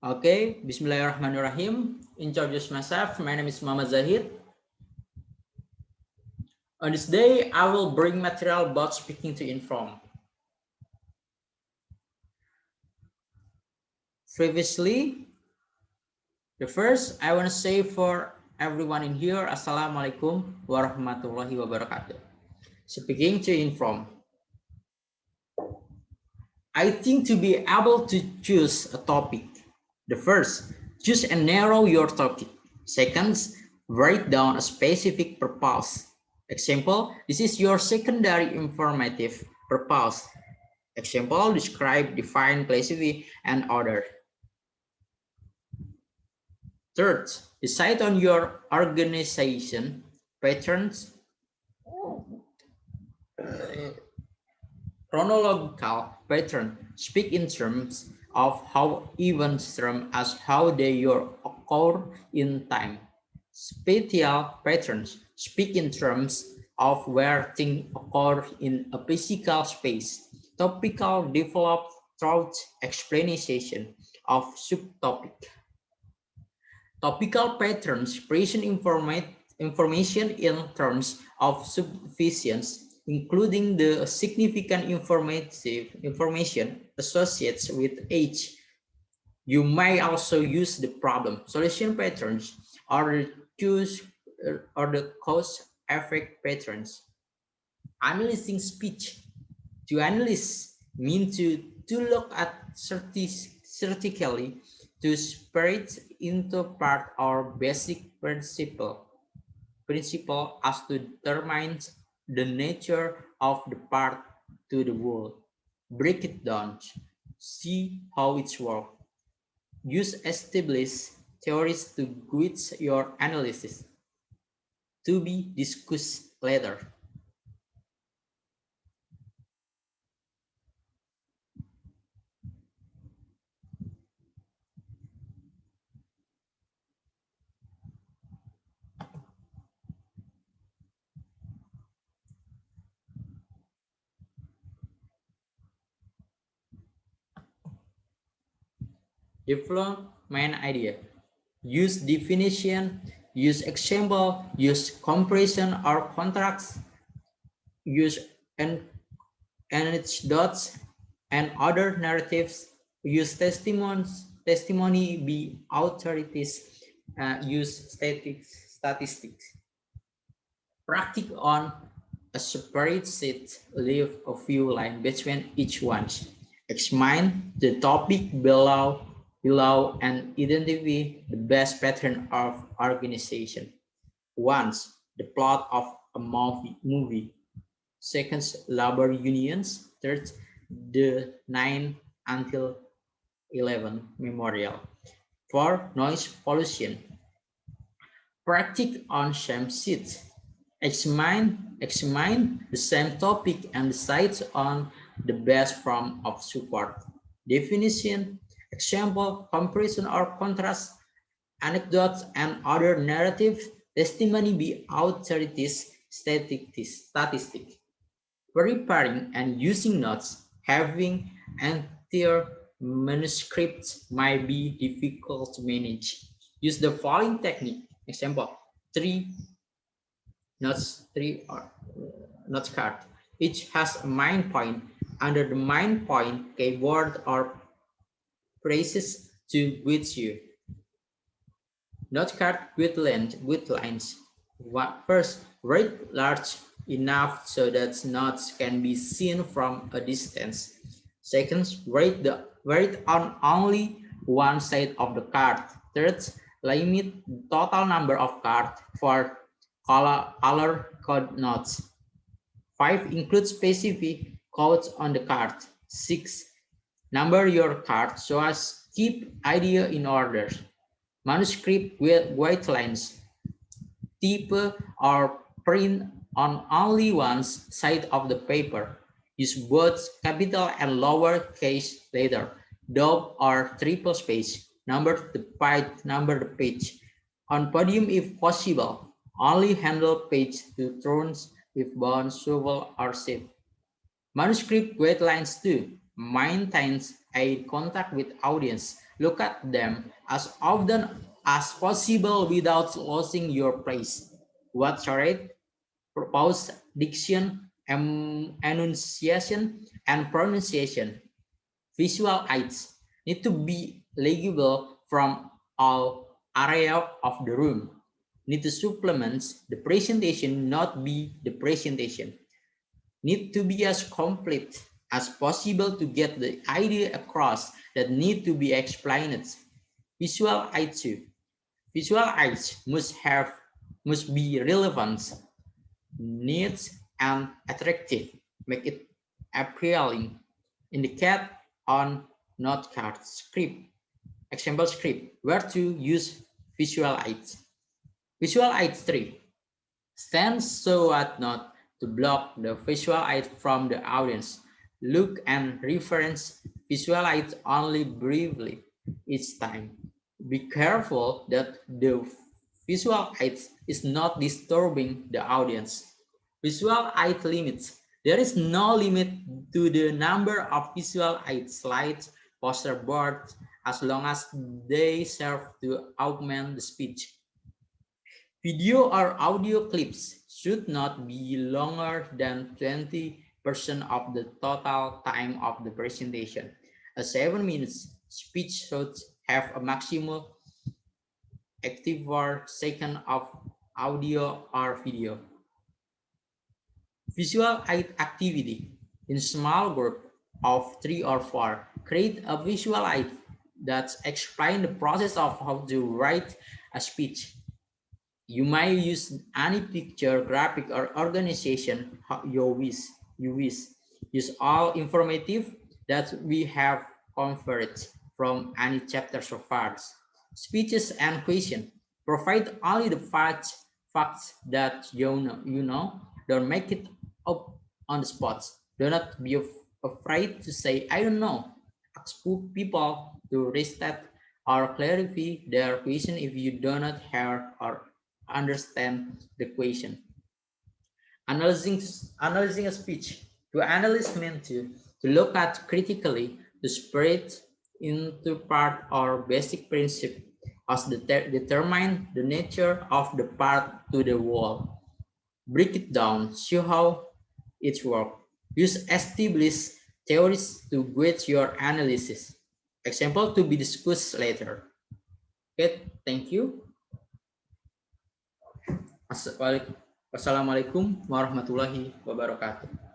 Okay, Bismillahirrahmanirrahim. Introduce myself. My name is Muhammad Zahid. On this day, I will bring material about speaking to inform. Previously, the first I want to say for everyone in here, Assalamualaikum warahmatullahi wabarakatuh. Speaking to inform. I think to be able to choose a topic. The first, choose and narrow your topic. Second, write down a specific purpose. Example, this is your secondary informative purpose. Example, describe, define, classify, and order. Third, decide on your organization patterns, chronological pattern. Speak in terms of how events term as how they occur in time. Spatial patterns. Speak in terms of where things occur in a physical space. Topical developed through explanation of subtopic. Topical patterns present information in terms of subdivisions, including the significant information associated with age. You may also use the problem solution patterns or the cause effect patterns. Analyzing speech. To analyze means to look at statistically, to separate into part or basic principle as to determine the nature of the part to the whole. Break it down. See how it works. Use established theories to guide your analysis. To be discussed later. Develop main idea. Use definition, use example, use comparison or contracts, use anecdotes and other narratives, use testimony be authorities, use statistics. Practice on a separate sheet, leave a few lines between each one. Examine the topic below and identify the best pattern of organization. Once, the plot of a movie. Second, labor unions. Third, the 9 until 11 memorial. For noise pollution. Practice on same sheet. Examine the same topic and decide on the best form of support. Definition, example, comparison or contrast, anecdotes and other narrative, testimony by authorities, statistics. Preparing and using notes, having entire manuscripts might be difficult to manage. Use the following technique. Example, three notes card. Each has a main point. Under the main point, keyboard or phrases to guide you. Note card with lines. First, write large enough so that notes can be seen from a distance. Second, write on only one side of the card. Third, limit total number of cards for color code notes. 5. Include specific codes on the card. 6. Number your card so as keep idea in order. Manuscript with white lines. Type or print on only one side of the paper. Use both capital and lowercase letter. Double or triple space. Number the page. On podium if possible. Only handle page to turns with bound, shovel, or shape. Manuscript guidelines 2. Maintains eye contact with audience. Look at them as often as possible without losing your place. What charade, propose, diction, enunciation, and pronunciation. Visual aids need to be legible from all area of the room. Need to supplement the presentation, not be the presentation. Need to be as complete as possible to get the idea across that need to be explained. Visual aids too. Visual aids must be relevant, neat, and attractive. Make it appealing. Indicate on note card script, example script, where to use visual aids. Visual aids 3. Stand so as not to block the visual aid from the audience. Look and reference visual aids only briefly each time. Be careful that the visual aid is not disturbing the audience. Visual aid limits. There is no limit to the number of visual aid slides, poster boards, as long as they serve to augment the speech. Video or audio clips should not be longer than 20% of the total time of the presentation. A 7 minutes speech should have a maximum active second of audio or video. Visual aid activity. In small group of 3 or 4, create a visual aid that explains the process of how to write a speech. You may use any picture, graphic, or organization you wish. Use all informative that we have conferred from any chapter so far. Speeches and question. Provide only the facts that you know. Don't make it up on the spot. Do not be afraid to say, I don't know. Ask people to restate or clarify their question if you do not hear or understand the question. Analyzing a speech. To analyze means to look at critically, to spread into part or basic principle as determine the nature of the part to the whole. Break it down, show how it works. Use established theories to guide your analysis. Example to be discussed later. Okay, thank you. Assalamualaikum warahmatullahi wabarakatuh.